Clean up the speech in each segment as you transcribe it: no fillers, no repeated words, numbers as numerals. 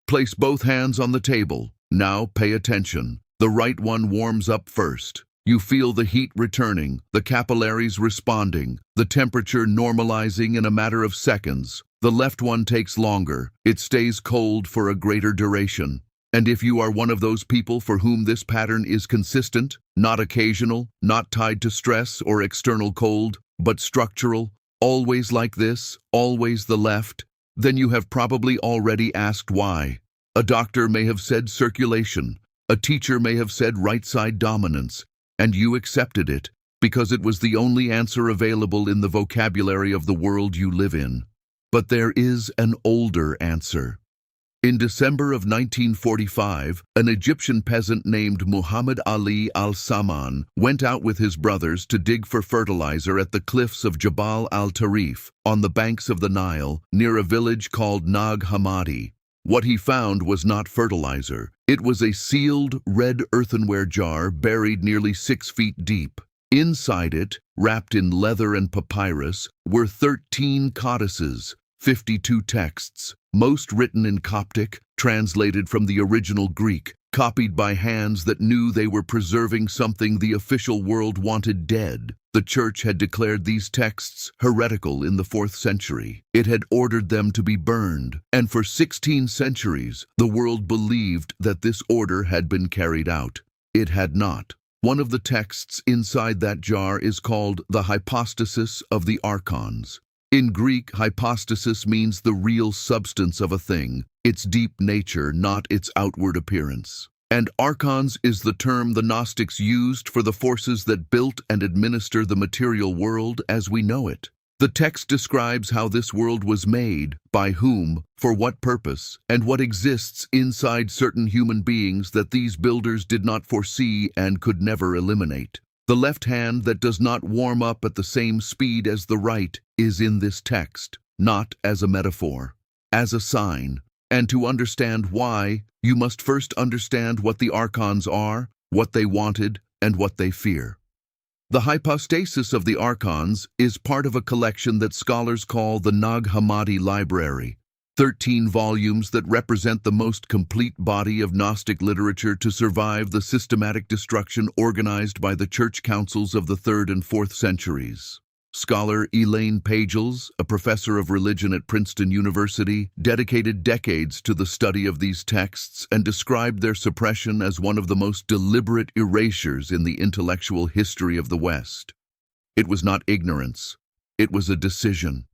Place both hands on the table. Now pay attention. The right one warms up first. You feel the heat returning, the capillaries responding, the temperature normalizing in a matter of seconds. The left one takes longer. It stays cold for a greater duration. And if you are one of those people for whom this pattern is consistent, not occasional, not tied to stress or external cold, but structural, always like this, always the left, then you have probably already asked why. A doctor may have said circulation. A teacher may have said right side dominance. And you accepted it because it was the only answer available in the vocabulary of the world you live in. But there is an older answer. In December of 1945, an Egyptian peasant named Muhammad Ali al-Saman went out with his brothers to dig for fertilizer at the cliffs of Jabal al-Tarif on the banks of the Nile near a village called Nag Hammadi. What he found was not fertilizer. It was a sealed red earthenware jar buried nearly 6 feet deep. Inside it, wrapped in leather and papyrus, were 13 codices, 52 texts, most written in Coptic, translated from the original Greek, copied by hands that knew they were preserving something the official world wanted dead. The Church had declared these texts heretical in the 4th century. It had ordered them to be burned, and for 16 centuries, the world believed that this order had been carried out. It had not. One of the texts inside that jar is called the Hypostasis of the Archons. In Greek, hypostasis means the real substance of a thing, its deep nature, not its outward appearance. And Archons is the term the Gnostics used for the forces that built and administer the material world as we know it. The text describes how this world was made, by whom, for what purpose, and what exists inside certain human beings that these builders did not foresee and could never eliminate. The left hand that does not warm up at the same speed as the right is in this text, not as a metaphor, as a sign. And to understand why, you must first understand what the Archons are, what they wanted, and what they fear. The Hypostasis of the Archons is part of a collection that scholars call the Nag Hammadi Library, 13 volumes that represent the most complete body of Gnostic literature to survive the systematic destruction organized by the church councils of the 3rd and 4th centuries. Scholar Elaine Pagels, a professor of religion at Princeton University, dedicated decades to the study of these texts and described their suppression as one of the most deliberate erasures in the intellectual history of the West. It was not ignorance. It was a decision.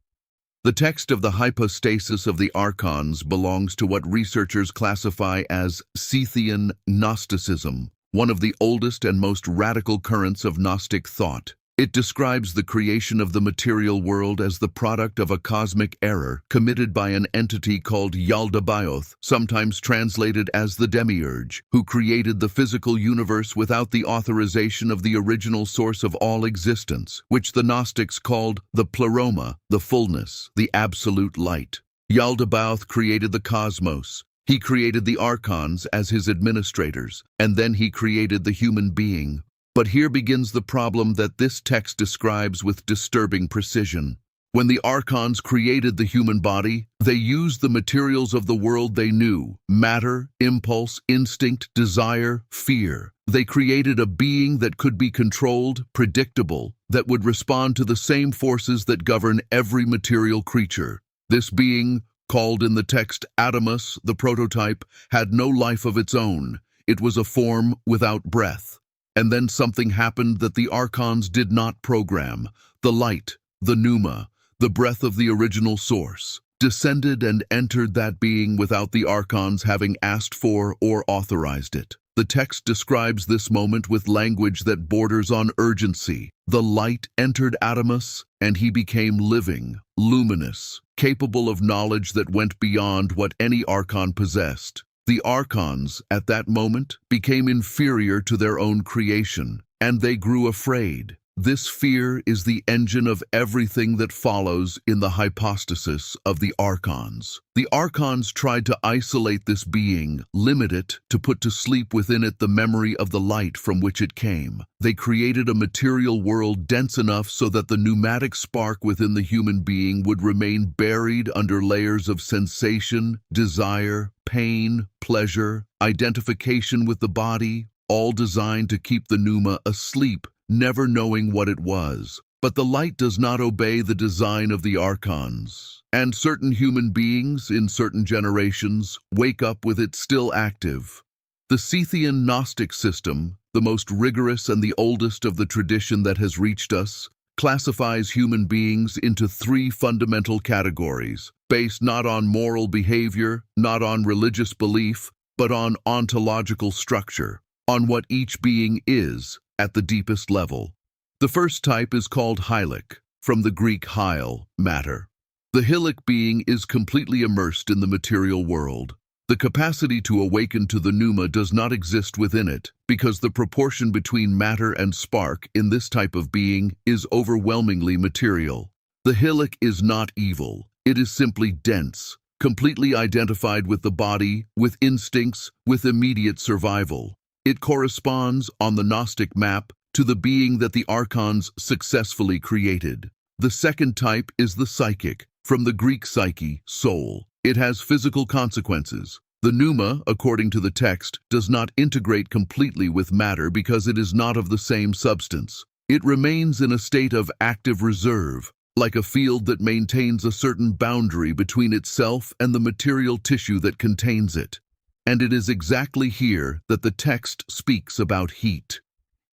The text of the Hypostasis of the Archons belongs to what researchers classify as Scythian Gnosticism, one of the oldest and most radical currents of Gnostic thought. It describes the creation of the material world as the product of a cosmic error committed by an entity called Yaldabaoth, sometimes translated as the Demiurge, who created the physical universe without the authorization of the original source of all existence, which the Gnostics called the pleroma, the fullness, the absolute light. Yaldabaoth created the cosmos. He created the Archons as his administrators, and then he created the human being. But here begins the problem that this text describes with disturbing precision. When the Archons created the human body, they used the materials of the world they knew: matter, impulse, instinct, desire, fear. They created a being that could be controlled, predictable, that would respond to the same forces that govern every material creature. This being, called in the text Adamus, the prototype, had no life of its own. It was a form without breath. And then something happened that the Archons did not program. The light, the pneuma, the breath of the original source, descended and entered that being without the Archons having asked for or authorized it. The text describes this moment with language that borders on urgency. The light entered Adamus, and he became living, luminous, capable of knowledge that went beyond what any Archon possessed. The Archons, at that moment, became inferior to their own creation, and they grew afraid. This fear is the engine of everything that follows in the hypostasis of the Archons. The Archons tried to isolate this being, limit it, to put to sleep within it the memory of the light from which it came. They created a material world dense enough so that the pneumatic spark within the human being would remain buried under layers of sensation, desire, pain, pleasure, identification with the body, all designed to keep the pneuma asleep, never knowing what it was. But the light does not obey the design of the Archons, and certain human beings in certain generations wake up with it still active. The Scythian Gnostic system, the most rigorous and the oldest of the tradition that has reached us, classifies human beings into three fundamental categories, based not on moral behavior, not on religious belief, but on ontological structure, on what each being is at the deepest level. The first type is called hylic, from the Greek hyle, matter. The hylic being is completely immersed in the material world. The capacity to awaken to the pneuma does not exist within it, because the proportion between matter and spark in this type of being is overwhelmingly material. The hylic is not evil. It is simply dense, completely identified with the body, with instincts, with immediate survival. It corresponds, on the Gnostic map, to the being that the Archons successfully created. The second type is the psychic, from the Greek psyche, soul. It has physical consequences. The pneuma, according to the text, does not integrate completely with matter because it is not of the same substance. It remains in a state of active reserve, like a field that maintains a certain boundary between itself and the material tissue that contains it. And it is exactly here that the text speaks about heat.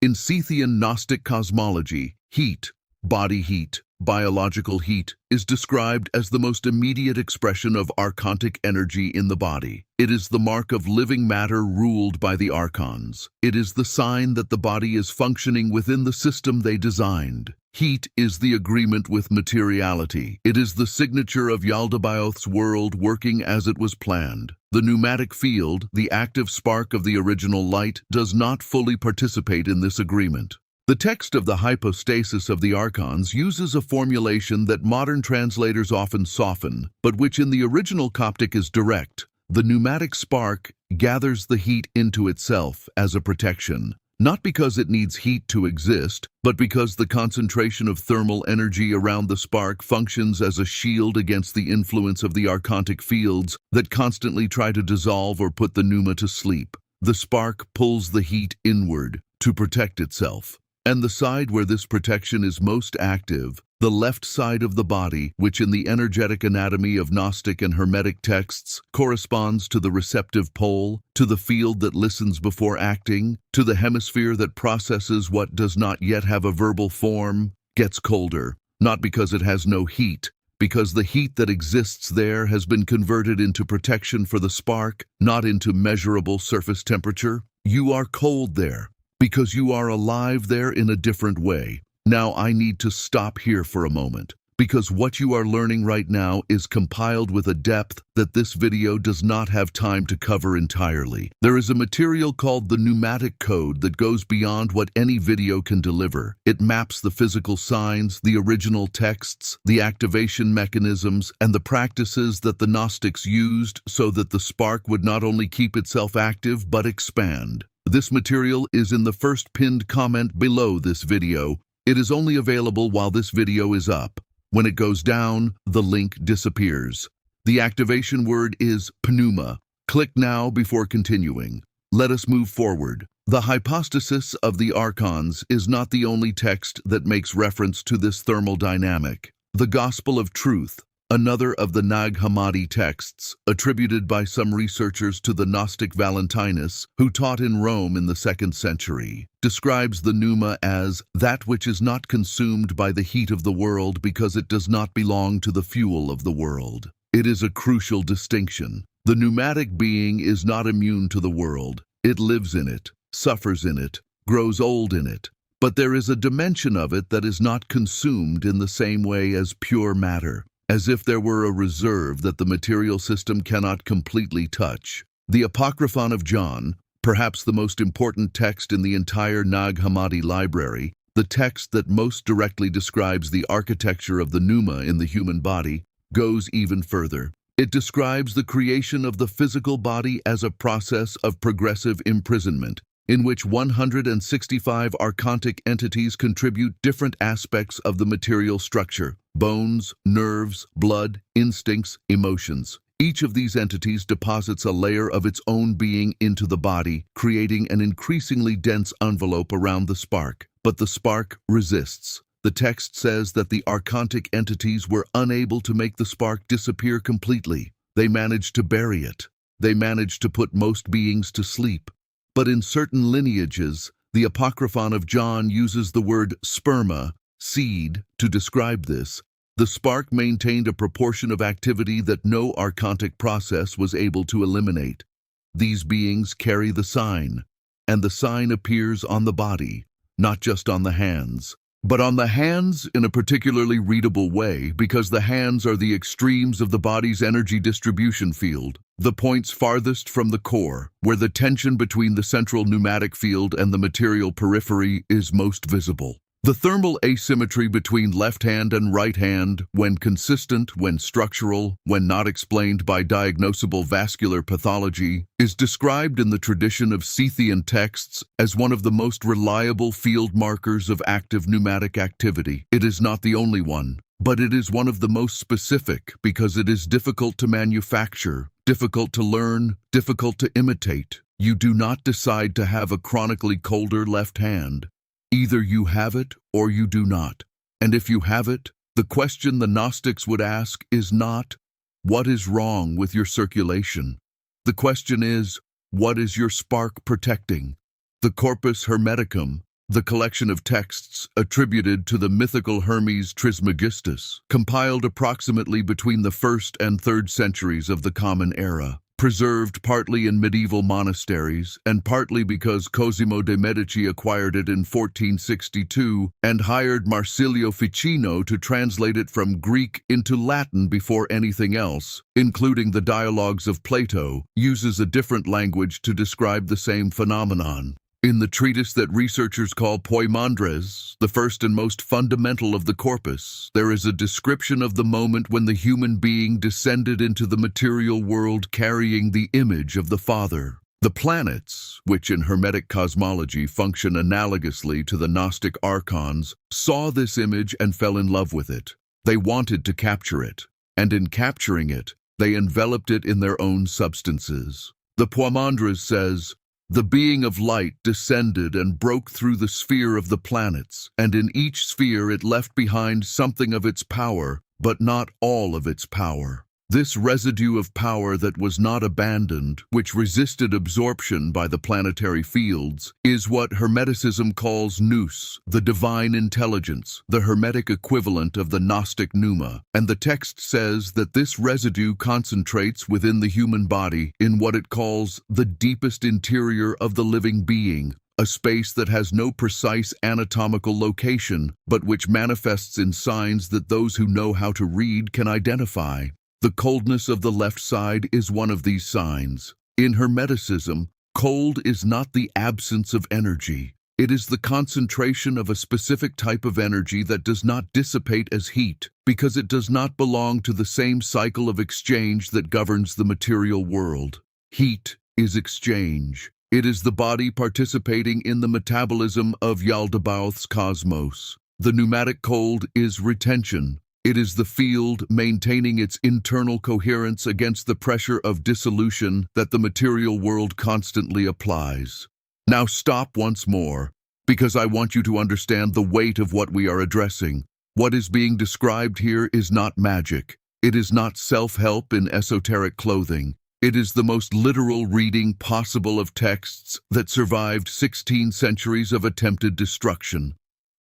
In Scythian Gnostic cosmology, heat, body heat, biological heat, is described as the most immediate expression of archontic energy in the body. It is the mark of living matter ruled by the Archons. It is the sign that the body is functioning within the system they designed. Heat is the agreement with materiality. It is the signature of Yaldabaoth's world working as it was planned. The pneumatic field, the active spark of the original light, does not fully participate in this agreement. The text of the Hypostasis of the Archons uses a formulation that modern translators often soften, but which in the original Coptic is direct. The pneumatic spark gathers the heat into itself as a protection, not because it needs heat to exist, but because the concentration of thermal energy around the spark functions as a shield against the influence of the archontic fields that constantly try to dissolve or put the pneuma to sleep. The spark pulls the heat inward to protect itself. And the side where this protection is most active, the left side of the body, which in the energetic anatomy of Gnostic and Hermetic texts corresponds to the receptive pole, to the field that listens before acting, to the hemisphere that processes what does not yet have a verbal form, gets colder, not because it has no heat, because the heat that exists there has been converted into protection for the spark, not into measurable surface temperature. You are cold there, because you are alive there in a different way. Now I need to stop here for a moment, because what you are learning right now is compiled with a depth that this video does not have time to cover entirely. There is a material called the pneumatic code that goes beyond what any video can deliver. It maps the physical signs, the original texts, the activation mechanisms, and the practices that the Gnostics used so that the spark would not only keep itself active but expand. This material is in the first pinned comment below this video. It is only available while this video is up. When it goes down, the link disappears. The activation word is pneuma. Click now before continuing. Let us move forward. The Hypostasis of the Archons is not the only text that makes reference to this thermal dynamic. The Gospel of Truth, another of the Nag Hammadi texts, attributed by some researchers to the Gnostic Valentinus, who taught in Rome in the 2nd century, describes the pneuma as that which is not consumed by the heat of the world because it does not belong to the fuel of the world. It is a crucial distinction. The pneumatic being is not immune to the world. It lives in it, suffers in it, grows old in it. But there is a dimension of it that is not consumed in the same way as pure matter, as if there were a reserve that the material system cannot completely touch. The Apocryphon of John, perhaps the most important text in the entire Nag Hammadi library, the text that most directly describes the architecture of the pneuma in the human body, goes even further. It describes the creation of the physical body as a process of progressive imprisonment, in which 165 archontic entities contribute different aspects of the material structure: bones, nerves, blood, instincts, emotions. Each of these entities deposits a layer of its own being into the body, creating an increasingly dense envelope around the spark. But the spark resists. The text says that the archontic entities were unable to make the spark disappear completely. They managed to bury it. They managed to put most beings to sleep. But in certain lineages, the Apocryphon of John uses the word sperma, seed, to describe this. The spark maintained a proportion of activity that no archontic process was able to eliminate. These beings carry the sign, and the sign appears on the body, not just on the hands. But on the hands in a particularly readable way, because the hands are the extremes of the body's energy distribution field, the points farthest from the core, where the tension between the central pneumatic field and the material periphery is most visible. The thermal asymmetry between left hand and right hand, when consistent, when structural, when not explained by diagnosable vascular pathology, is described in the tradition of Scythian texts as one of the most reliable field markers of active pneumatic activity. It is not the only one, but it is one of the most specific because it is difficult to manufacture, difficult to learn, difficult to imitate. You do not decide to have a chronically colder left hand. Either you have it or you do not. And if you have it, the question the Gnostics would ask is not, what is wrong with your circulation? The question is, what is your spark protecting? The Corpus Hermeticum, the collection of texts attributed to the mythical Hermes Trismegistus, compiled approximately between the 1st and 3rd centuries of the Common Era, preserved partly in medieval monasteries and partly because Cosimo de' Medici acquired it in 1462 and hired Marsilio Ficino to translate it from Greek into Latin before anything else, including the dialogues of Plato, uses a different language to describe the same phenomenon. In the treatise that researchers call Poimandres, the first and most fundamental of the corpus, there is a description of the moment when the human being descended into the material world carrying the image of the Father. The planets, which in Hermetic cosmology function analogously to the Gnostic Archons, saw this image and fell in love with it. They wanted to capture it, and in capturing it, they enveloped it in their own substances. The Poimandres says, "The being of light descended and broke through the sphere of the planets, and in each sphere it left behind something of its power, but not all of its power. This residue of power that was not abandoned, which resisted absorption by the planetary fields, is what Hermeticism calls nous, the divine intelligence, the Hermetic equivalent of the Gnostic pneuma. And the text says that this residue concentrates within the human body in what it calls the deepest interior of the living being, a space that has no precise anatomical location, but which manifests in signs that those who know how to read can identify. The coldness of the left side is one of these signs. In Hermeticism, cold is not the absence of energy. It is the concentration of a specific type of energy that does not dissipate as heat, because it does not belong to the same cycle of exchange that governs the material world. Heat is exchange. It is the body participating in the metabolism of Yaldabaoth's cosmos. The pneumatic cold is retention. It is the field maintaining its internal coherence against the pressure of dissolution that the material world constantly applies. Now stop once more, because I want you to understand the weight of what we are addressing. What is being described here is not magic. It is not self-help in esoteric clothing. It is the most literal reading possible of texts that survived 16 centuries of attempted destruction.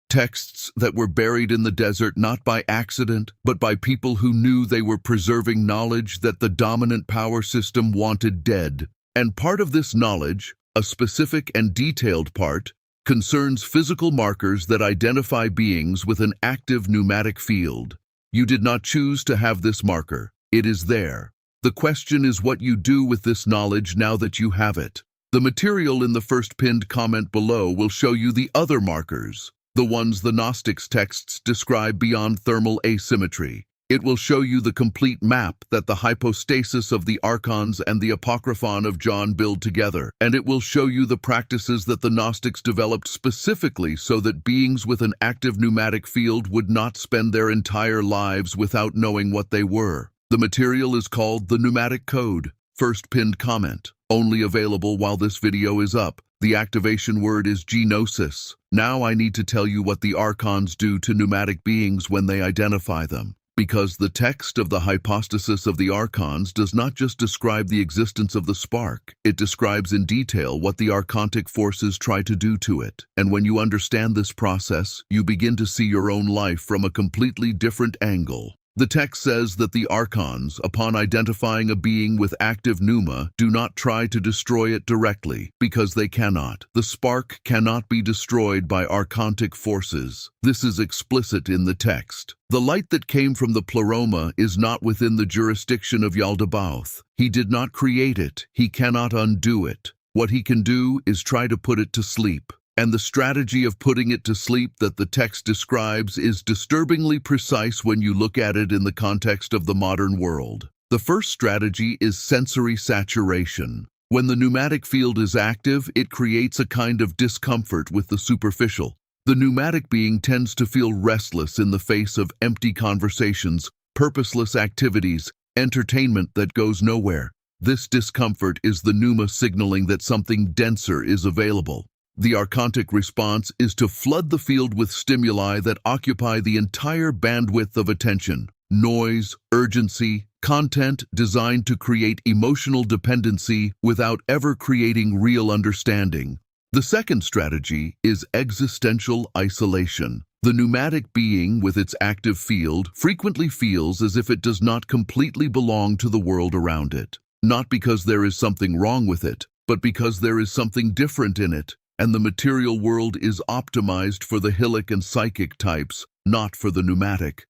Texts that were buried in the desert not by accident, but by people who knew they were preserving knowledge that the dominant power system wanted dead. And part of this knowledge, a specific and detailed part, concerns physical markers that identify beings with an active pneumatic field. You did not choose to have this marker. It is there. The question is what you do with this knowledge now that you have it. The material in the first pinned comment below will show you the other markers. the ones the Gnostics texts describe beyond thermal asymmetry. It will show you the complete map that the hypostasis of the Archons and the Apocryphon of John build together, and it will show you the practices that the Gnostics developed specifically so that beings with an active pneumatic field would not spend their entire lives without knowing what they were. The material is called the Pneumatic Code. First pinned comment. Only available while this video is up. The activation word is gnosis. Now I need to tell you what the Archons do to pneumatic beings when they identify them. Because the text of the Hypostasis of the Archons does not just describe the existence of the spark, it describes in detail what the archontic forces try to do to it. And when you understand this process, you begin to see your own life from a completely different angle. The text says that the Archons, upon identifying a being with active pneuma, do not try to destroy it directly, because they cannot. The spark cannot be destroyed by archontic forces. This is explicit in the text. The light that came from the pleroma is not within the jurisdiction of Yaldabaoth. He did not create it. He cannot undo it. What he can do is try to put it to sleep. And the strategy of putting it to sleep that the text describes is disturbingly precise when you look at it in the context of the modern world. The first strategy is sensory saturation. When the pneumatic field is active, it creates a kind of discomfort with the superficial. The pneumatic being tends to feel restless in the face of empty conversations, purposeless activities, entertainment that goes nowhere. This discomfort is the pneuma signaling that something denser is available. The archontic response is to flood the field with stimuli that occupy the entire bandwidth of attention. Noise, urgency, content designed to create emotional dependency without ever creating real understanding. The second strategy is existential isolation. The pneumatic being with its active field frequently feels as if it does not completely belong to the world around it. Not because there is something wrong with it, but because there is something different in it. And the material world is optimized for the helic and psychic types, not for the pneumatic.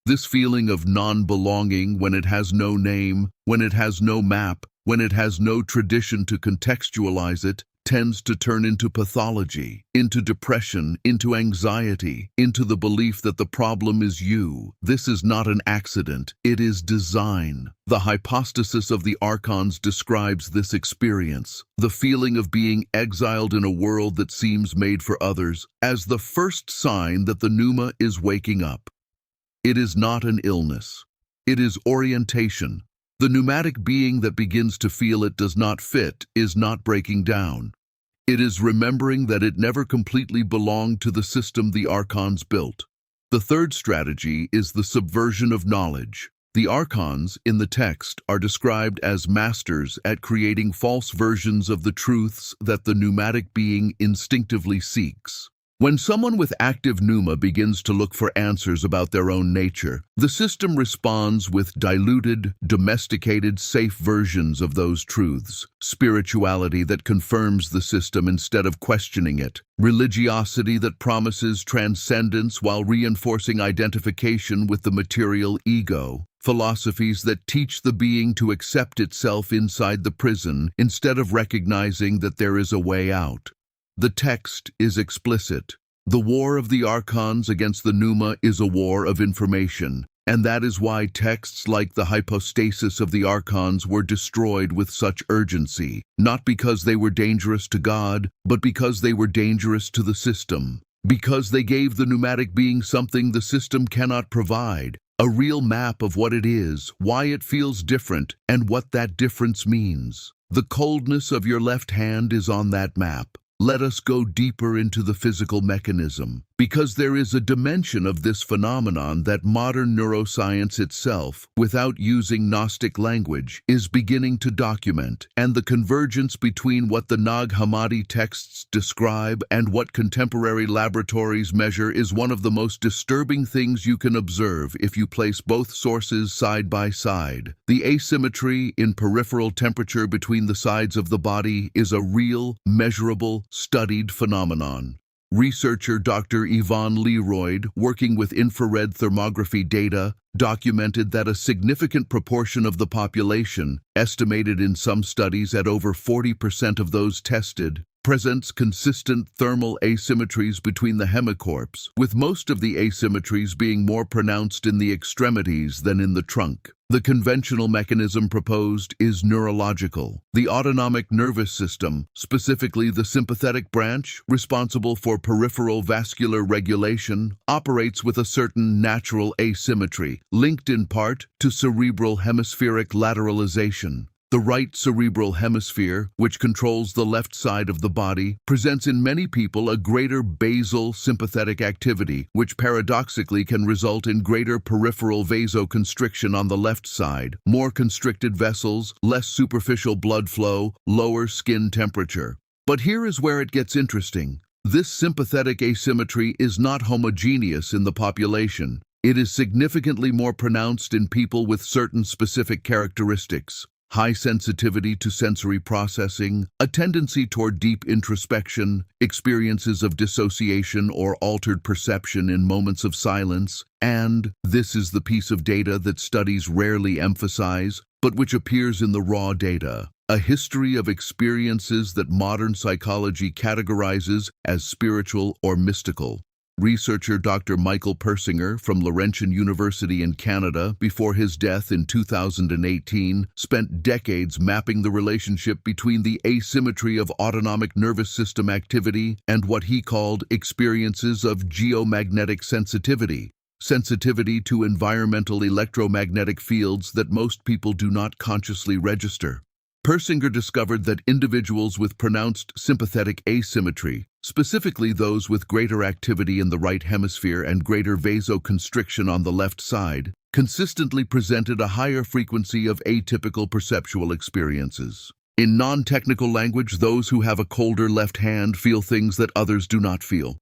This feeling of non-belonging when it has no name, when it has no map, when it has no tradition to contextualize it, tends to turn into pathology, into depression, into anxiety, into the belief that the problem is you. This is not an accident, it is design. The hypostasis of the Archons describes this experience, the feeling of being exiled in a world that seems made for others, as the first sign that the pneuma is waking up. It is not an illness. It is orientation. The pneumatic being that begins to feel it does not fit is not breaking down. It is remembering that it never completely belonged to the system the Archons built. The third strategy is the subversion of knowledge. The Archons, in the text, are described as masters at creating false versions of the truths that the pneumatic being instinctively seeks. When someone with active pneuma begins to look for answers about their own nature, the system responds with diluted, domesticated, safe versions of those truths. Spirituality that confirms the system instead of questioning it. Religiosity that promises transcendence while reinforcing identification with the material ego. Philosophies that teach the being to accept itself inside the prison instead of recognizing that there is a way out. The text is explicit. The war of the Archons against the pneuma is a war of information, and that is why texts like the Hypostasis of the Archons were destroyed with such urgency, not because they were dangerous to God, but because they were dangerous to the system. Because they gave the pneumatic being something the system cannot provide, a real map of what it is, why it feels different, and what that difference means. The coldness of your left hand is on that map. Let us go deeper into the physical mechanism, because there is a dimension of this phenomenon that modern neuroscience itself, without using Gnostic language, is beginning to document, and the convergence between what the Nag Hammadi texts describe and what contemporary laboratories measure is one of the most disturbing things you can observe if you place both sources side by side. The asymmetry in peripheral temperature between the sides of the body is a real, measurable, studied phenomenon. Researcher Dr. Yvonne Leroyd, working with infrared thermography data, documented that a significant proportion of the population, estimated in some studies at over 40% of those tested, presents consistent thermal asymmetries between the hemicorps, with most of the asymmetries being more pronounced in the extremities than in the trunk. The conventional mechanism proposed is neurological. The autonomic nervous system, specifically the sympathetic branch, responsible for peripheral vascular regulation, operates with a certain natural asymmetry, linked in part to cerebral hemispheric lateralization. The right cerebral hemisphere, which controls the left side of the body, presents in many people a greater basal sympathetic activity, which paradoxically can result in greater peripheral vasoconstriction on the left side, more constricted vessels, less superficial blood flow, lower skin temperature. But here is where it gets interesting. This sympathetic asymmetry is not homogeneous in the population. It is significantly more pronounced in people with certain specific characteristics. High sensitivity to sensory processing, a tendency toward deep introspection, experiences of dissociation or altered perception in moments of silence, and, this is the piece of data that studies rarely emphasize, but which appears in the raw data, a history of experiences that modern psychology categorizes as spiritual or mystical. Researcher Dr. Michael Persinger from Laurentian University in Canada, before his death in 2018, spent decades mapping the relationship between the asymmetry of autonomic nervous system activity and what he called experiences of geomagnetic sensitivity, sensitivity to environmental electromagnetic fields that most people do not consciously register. Persinger discovered that individuals with pronounced sympathetic asymmetry, specifically those with greater activity in the right hemisphere and greater vasoconstriction on the left side, consistently presented a higher frequency of atypical perceptual experiences. In non-technical language, those who have a colder left hand feel things that others do not feel.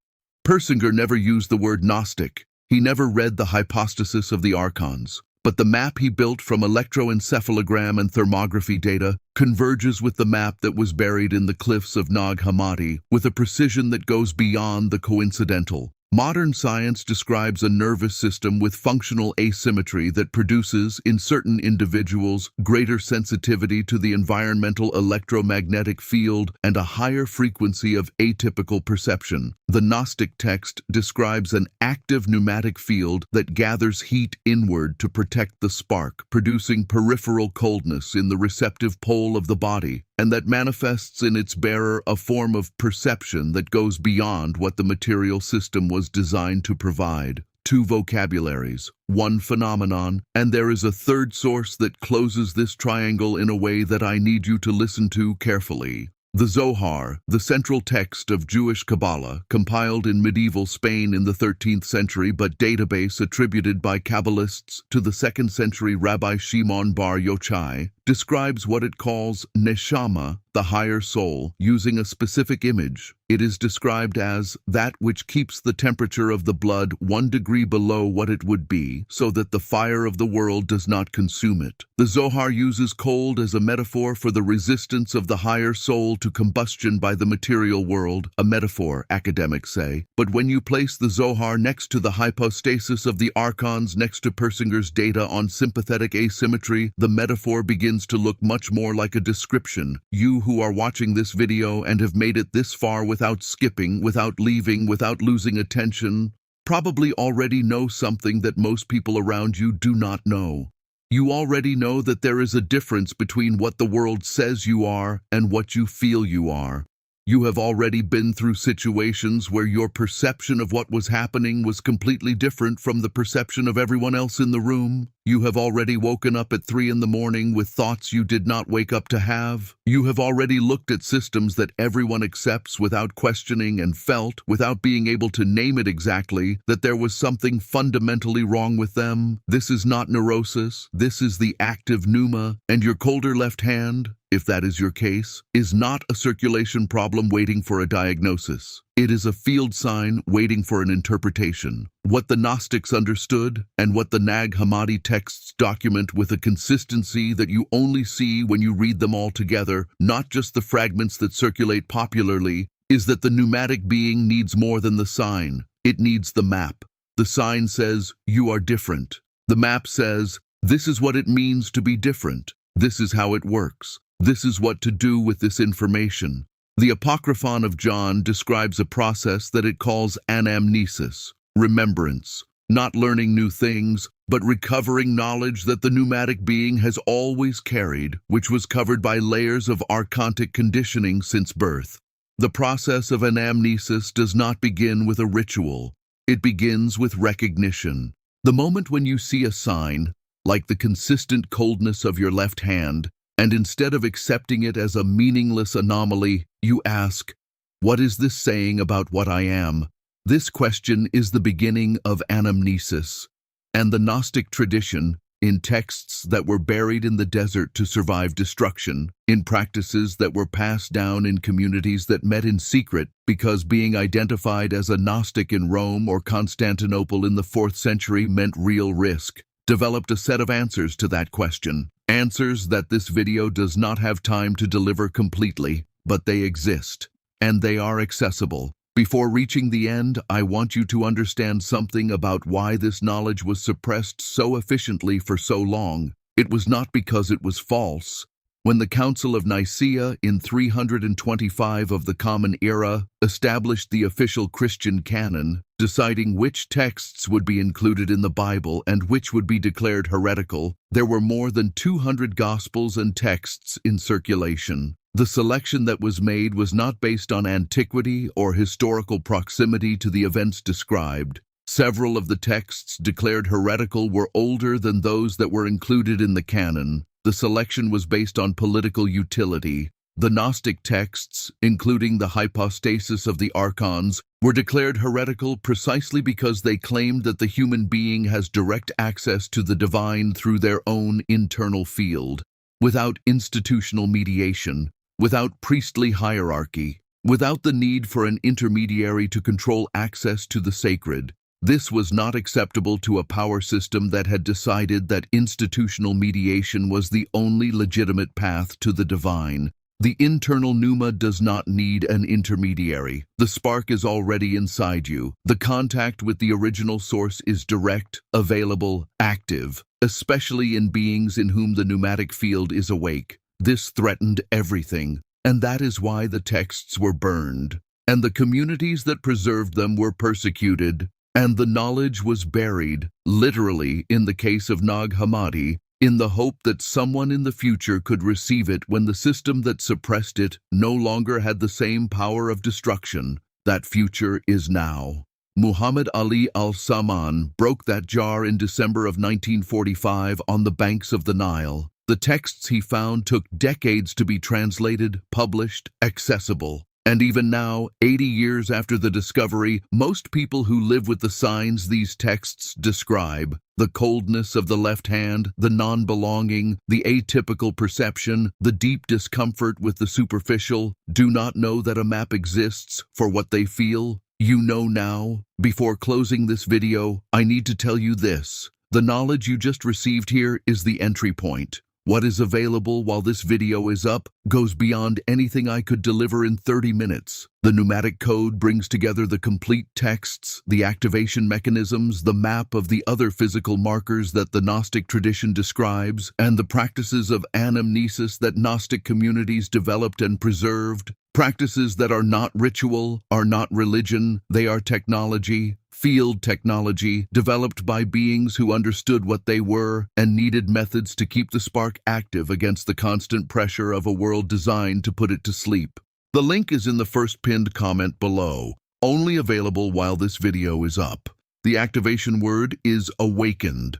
Persinger never used the word Gnostic. He never read the Hypostasis of the Archons. But the map he built from electroencephalogram and thermography data converges with the map that was buried in the cliffs of Nag Hammadi with a precision that goes beyond the coincidental. Modern science describes a nervous system with functional asymmetry that produces, in certain individuals, greater sensitivity to the environmental electromagnetic field and a higher frequency of atypical perception. The Gnostic text describes an active pneumatic field that gathers heat inward to protect the spark, producing peripheral coldness in the receptive pole of the body, and that manifests in its bearer a form of perception that goes beyond what the material system was designed to provide. Two vocabularies, one phenomenon, and there is a third source that closes this triangle in a way that I need you to listen to carefully. The Zohar, the central text of Jewish Kabbalah, compiled in medieval Spain in the 13th century but database attributed by Kabbalists to the 2nd century Rabbi Shimon Bar Yochai, describes what it calls neshama, the higher soul, using a specific image. It is described as that which keeps the temperature of the blood 1 degree below what it would be, so that the fire of the world does not consume it. The Zohar uses cold as a metaphor for the resistance of the higher soul to combustion by the material world, a metaphor, academics say. But when you place the Zohar next to the hypostasis of the Archons next to Persinger's data on sympathetic asymmetry, the metaphor begins to look much more like a description. You who are watching this video and have made it this far without skipping, without leaving, without losing attention, probably already know something that most people around you do not know. You already know that there is a difference between what the world says you are and what you feel you are. You have already been through situations where your perception of what was happening was completely different from the perception of everyone else in the room. You have already woken up at 3 in the morning with thoughts you did not wake up to have. You have already looked at systems that everyone accepts without questioning and felt, without being able to name it exactly, that there was something fundamentally wrong with them. This is not neurosis. This is the active pneuma, and your colder left hand, if that is your case, is not a circulation problem waiting for a diagnosis. It is a field sign waiting for an interpretation. What the Gnostics understood, and what the Nag Hammadi texts document with a consistency that you only see when you read them all together, not just the fragments that circulate popularly, is that the pneumatic being needs more than the sign. It needs the map. The sign says, you are different. The map says, this is what it means to be different. This is how it works. This is what to do with this information. The Apocryphon of John describes a process that it calls anamnesis, remembrance, not learning new things, but recovering knowledge that the pneumatic being has always carried, which was covered by layers of archontic conditioning since birth. The process of anamnesis does not begin with a ritual. It begins with recognition. The moment when you see a sign, like the consistent coldness of your left hand, and instead of accepting it as a meaningless anomaly, you ask, "What is this saying about what I am?" This question is the beginning of anamnesis, and the Gnostic tradition, in texts that were buried in the desert to survive destruction, in practices that were passed down in communities that met in secret because being identified as a Gnostic in Rome or Constantinople in the 4th century meant real risk, developed a set of answers to that question. Answers that this video does not have time to deliver completely, but they exist, and they are accessible. Before reaching the end, I want you to understand something about why this knowledge was suppressed so efficiently for so long. It was not because it was false. When the Council of Nicaea in 325 of the Common Era established the official Christian canon, deciding which texts would be included in the Bible and which would be declared heretical, there were more than 200 Gospels and texts in circulation. The selection that was made was not based on antiquity or historical proximity to the events described. Several of the texts declared heretical were older than those that were included in the canon. The selection was based on political utility. The Gnostic texts, including the Hypostasis of the Archons, were declared heretical precisely because they claimed that the human being has direct access to the divine through their own internal field, without institutional mediation, without priestly hierarchy, without the need for an intermediary to control access to the sacred. This was not acceptable to a power system that had decided that institutional mediation was the only legitimate path to the divine. The internal pneuma does not need an intermediary. The spark is already inside you. The contact with the original source is direct, available, active, especially in beings in whom the pneumatic field is awake. This threatened everything, and that is why the texts were burned, and the communities that preserved them were persecuted, and the knowledge was buried, literally in the case of Nag Hammadi, in the hope that someone in the future could receive it when the system that suppressed it no longer had the same power of destruction. That future is now. Muhammad Ali al-Saman broke that jar in December of 1945 on the banks of the Nile. The texts he found took decades to be translated, published, accessible. And even now, 80 years after the discovery, most people who live with the signs these texts describe, the coldness of the left hand, the non-belonging, the atypical perception, the deep discomfort with the superficial, do not know that a map exists for what they feel. You know now. Before closing this video, I need to tell you this. The knowledge you just received here is the entry point. What is available while this video is up goes beyond anything I could deliver in 30 minutes. The pneumatic code brings together the complete texts, the activation mechanisms, the map of the other physical markers that the Gnostic tradition describes, and the practices of anamnesis that Gnostic communities developed and preserved. Practices that are not ritual, are not religion, they are technology, field technology, developed by beings who understood what they were and needed methods to keep the spark active against the constant pressure of a world designed to put it to sleep. The link is in the first pinned comment below, only available while this video is up. The activation word is awakened.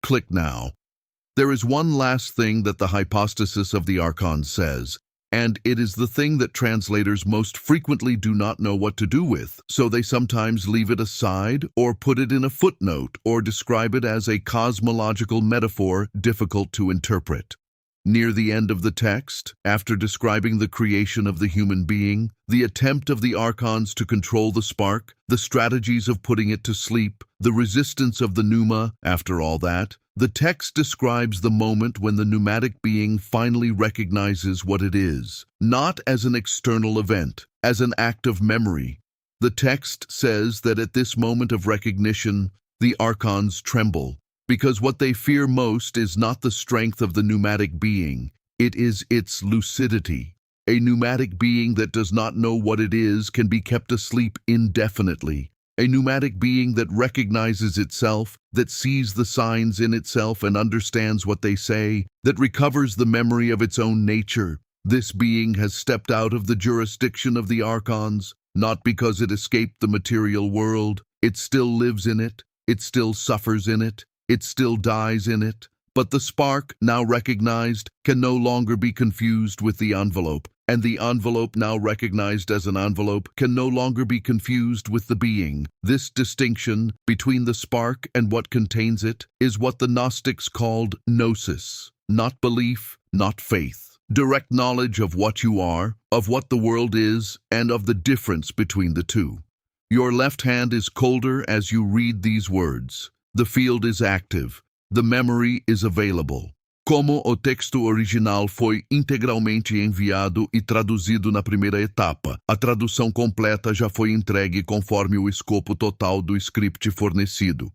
Click now. There is one last thing that the Hypostasis of the Archons says, and it is the thing that translators most frequently do not know what to do with, so they sometimes leave it aside or put it in a footnote or describe it as a cosmological metaphor difficult to interpret. Near the end of the text, after describing the creation of the human being, the attempt of the Archons to control the spark, the strategies of putting it to sleep, the resistance of the pneuma, after all that, the text describes the moment when the pneumatic being finally recognizes what it is, not as an external event, as an act of memory. The text says that at this moment of recognition, the Archons tremble, because what they fear most is not the strength of the pneumatic being, it is its lucidity. A pneumatic being that does not know what it is can be kept asleep indefinitely. A pneumatic being that recognizes itself, that sees the signs in itself and understands what they say, that recovers the memory of its own nature. This being has stepped out of the jurisdiction of the Archons, not because it escaped the material world. It still lives in it, it still suffers in it, it still dies in it. But the spark, now recognized, can no longer be confused with the envelope, and the envelope, now recognized as an envelope, can no longer be confused with the being. This distinction between the spark and what contains it is what the Gnostics called gnosis, not belief, not faith. Direct knowledge of what you are, of what the world is, and of the difference between the two. Your left hand is colder as you read these words. The field is active. The memory is available. Como o texto original foi integralmente enviado e traduzido na primeira etapa, a tradução completa já foi entregue conforme o escopo total do script fornecido.